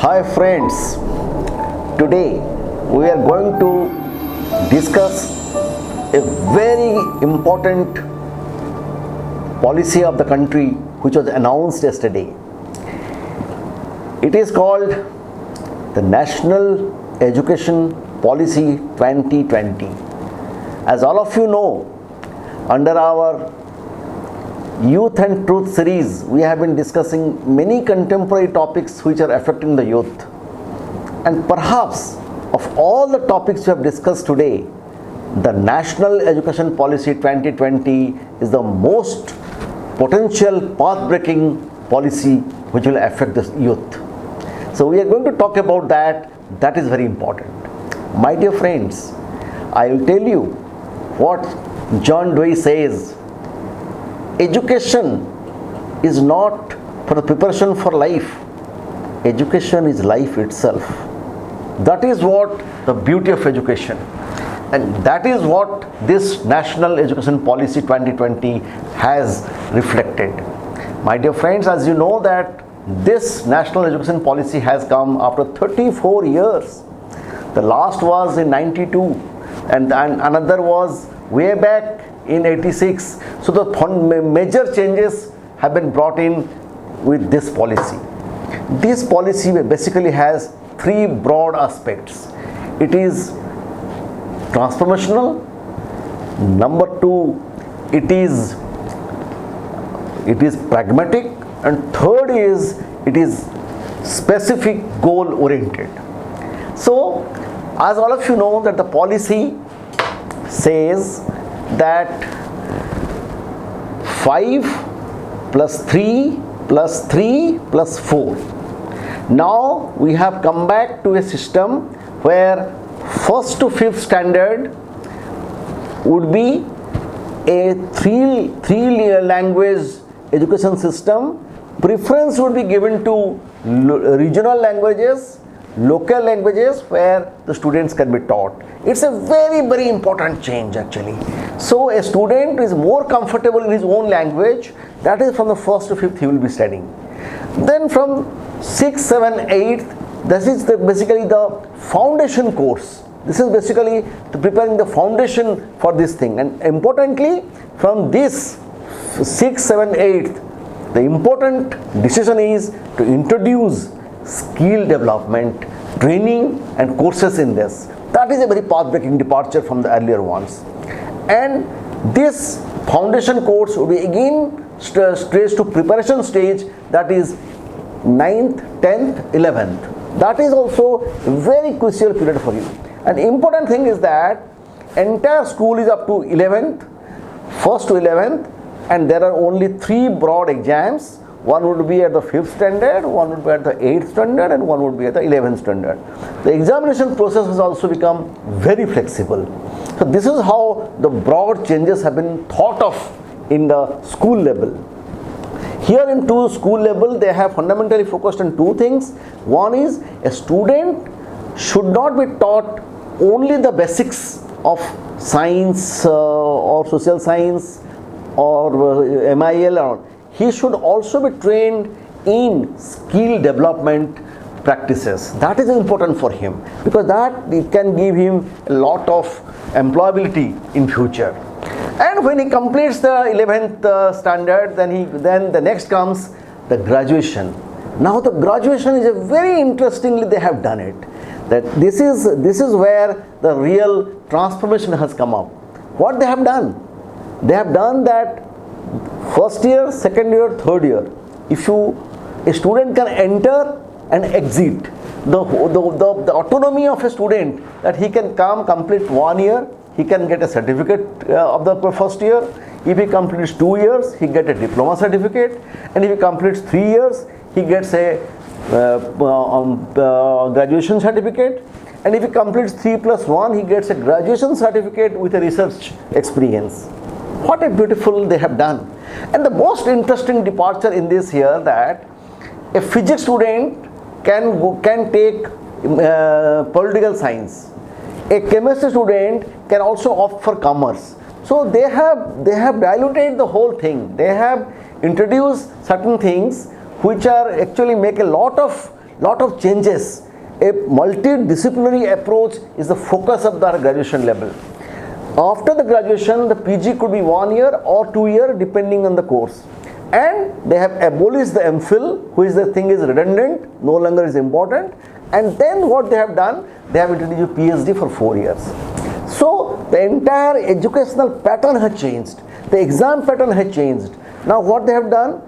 Hi friends, today we are going to discuss a very important policy of the country which was announced yesterday. It is called the National Education Policy 2020. As all of you know, under our Youth and Truth series, we have been discussing many contemporary topics which are affecting the youth. And perhaps of all the topics we have discussed today, the National Education Policy 2020 is the most potential path-breaking policy which will affect the youth. So we are going to talk about that. That is very important. My dear friends, I will tell you what John Dewey says. Education is not for the preparation for life. Education is life itself. That is what the beauty of education. And that is what this National Education Policy 2020 has reflected. My dear friends, as you know that this National Education Policy has come after 34 years. The last was in 92 and another was way back in 86. So the major changes have been brought in with this policy. This policy basically has three broad aspects. It is transformational. Number two, it is pragmatic, and third is it is specific goal oriented. So as all of you know that the policy says that 5 plus 3 plus 3 plus 4. Now we have come back to a system where 1st to 5th standard would be a three language education system. Preference would be given to regional languages, local languages where the students can be taught. It's a very important change actually. So a student is more comfortable in his own language. That is from the 1st to 5th he will be studying. Then from 6th, 7th, 8th, this is basically the foundation course. This is basically preparing the foundation for this thing. And importantly, from this 6th, 7th, 8th, the important decision is to introduce skill development, training and courses in this. That is a very path-breaking departure from the earlier ones. And this foundation course will be again stretched to preparation stage, that is 9th, 10th, 11th. That is also a very crucial period for you. An important thing is that entire school is up to 11th, 1st to 11th, and there are only 3 broad exams. One would be at the 5th standard, one would be at the 8th standard, and one would be at the 11th standard. The examination process has also become very flexible. So this is how the broad changes have been thought of in the school level. Here in school level, they have fundamentally focused on 2 things. One is a student should not be taught only the basics of science or social science or MIL. He should also be trained in skill development practices. That is important for him because that it can give him a lot of employability in future. And when he completes the 11th standard, then the next comes the graduation. Now the graduation is a very interestingly they have done it. That this is where the real transformation has come up. What they have done? They have done that first year, second year, third year. If a student can enter and exit, the autonomy of a student that he can come complete 1 year, he can get a certificate of the first year. If he completes 2 years, he gets a diploma certificate, and if he completes 3 years, he gets a graduation certificate, and if he completes 3 plus 1, he gets a graduation certificate with a research experience. What a beautiful they have done. And the most interesting departure in this here that a physics student can take political science. A chemistry student can also opt for commerce. So they have diluted the whole thing. They have introduced certain things which are actually make a lot of lot of changes. A multidisciplinary approach is the focus of the graduation level. After the graduation, the PG could be 1 year or 2 years depending on the course. And they have abolished the MPhil, which the thing is redundant, no longer is important. And then what they have done, they have introduced PhD for 4 years. So the entire educational pattern has changed. The exam pattern has changed. Now what they have done,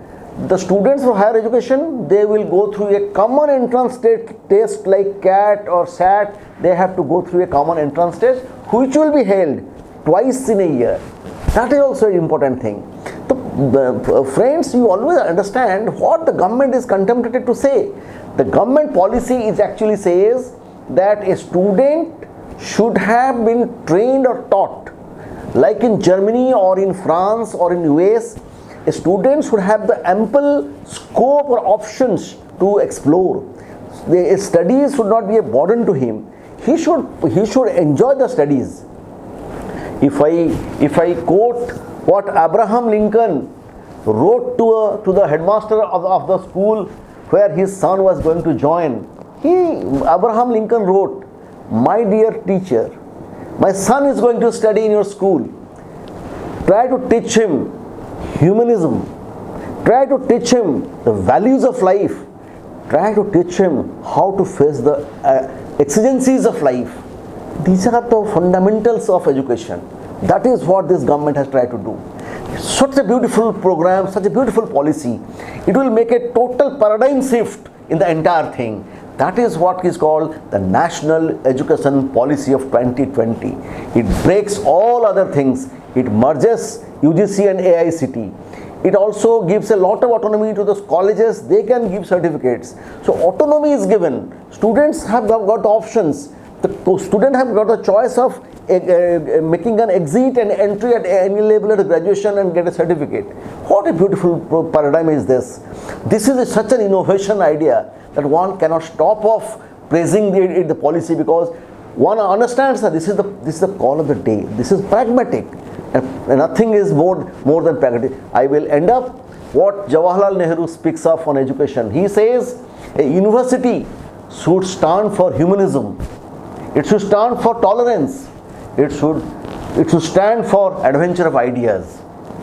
the students for higher education, they will go through a common entrance test like CAT or SAT. They have to go through a common entrance test, which will be held twice in a year. That is also an important thing. So, friends, you always understand what the government is contemplated to say. The government policy is actually says that a student should have been trained or taught, like in Germany or in France or in US. A student should have the ample scope or options to explore. The studies should not be a burden to him. He should enjoy the studies. If I quote what Abraham Lincoln wrote to the headmaster of the school where his son was going to join, Abraham Lincoln wrote, "My dear teacher, my son is going to study in your school. Try to teach him humanism. Try to teach him the values of life. Try to teach him how to face the exigencies of life." These are the fundamentals of education. That is what this government has tried to do. Such a beautiful program, such a beautiful policy. It will make a total paradigm shift in the entire thing. That is what is called the National Education Policy of 2020. It breaks all other things. It merges UGC and AICT. It also gives a lot of autonomy to the colleges. They can give certificates. So autonomy is given. Students have got options. The student have got a choice of making an exit and entry at any level at graduation and get a certificate. What a beautiful paradigm is this. This is such an innovation idea that one cannot stop off praising the policy, because one understands that this is the call of the day. This is pragmatic, and nothing is more than pragmatic. I will end up what Jawaharlal Nehru speaks of on education. He says a university should stand for humanism. It should stand for tolerance. It should stand for adventure of ideas.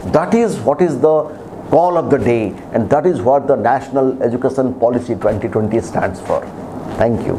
That is what is the call of the day, and that is what the National Education Policy 2020 stands for. Thank you.